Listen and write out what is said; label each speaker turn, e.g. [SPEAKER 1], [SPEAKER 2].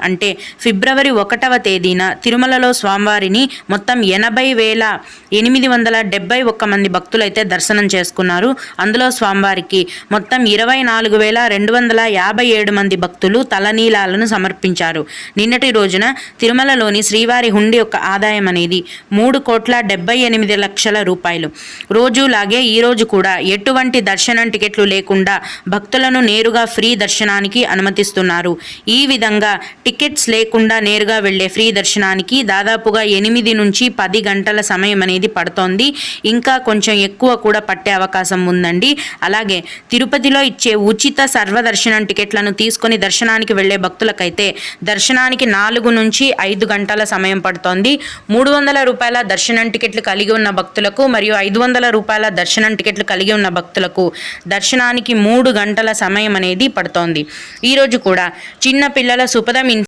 [SPEAKER 1] అంటే ఫిబ్రవరి 1వ తేదీన తిరుమలలో స్వామివారిని మొత్తం 80,871 మంది భక్తులైతే దర్శనం చేసుకున్నారు. అందులో స్వామివారికి మొత్తం 24,257 మంది భక్తులు తలనీలాలను సమర్పించారు. నిన్నటి రోజున తిరుమలలోని శ్రీవారి హుండీ యొక్క ఆదాయం అనేది 3,78,00,000 రూపాయలు. రోజులాగే ఈరోజు కూడా ఎటువంటి దర్శనం టికెట్లు లేకుండా భక్తులను నేరుగా ఫ్రీ దర్శనానికి అనుమతిస్తున్నారు. ఈ విధంగా టికెట్స్ లేకుండా నేరుగా వెళ్లే ఫ్రీ దర్శనానికి దాదాపుగా 8 నుంచి 10 గంటల సమయం అనేది పడుతోంది. ఇంకా కొంచెం ఎక్కువ కూడా పట్టే అవకాశం ఉందండి. అలాగే తిరుపతిలో ఇచ్చే ఉచిత సర్వదర్శనం టికెట్లను తీసుకొని దర్శనానికి వెళ్లే భక్తులకైతే దర్శనానికి 4 నుంచి 5 గంటల సమయం పడుతోంది. 300 రూపాయల దర్శనం టికెట్లు కలిగి ఉన్న భక్తులకు మరియు 500 రూపాయల దర్శనం టికెట్లు కలిగి ఉన్న భక్తులకు దర్శనానికి 3 గంటల సమయం అనేది పడుతోంది. ఈరోజు కూడా చిన్న పిల్లల సుపదం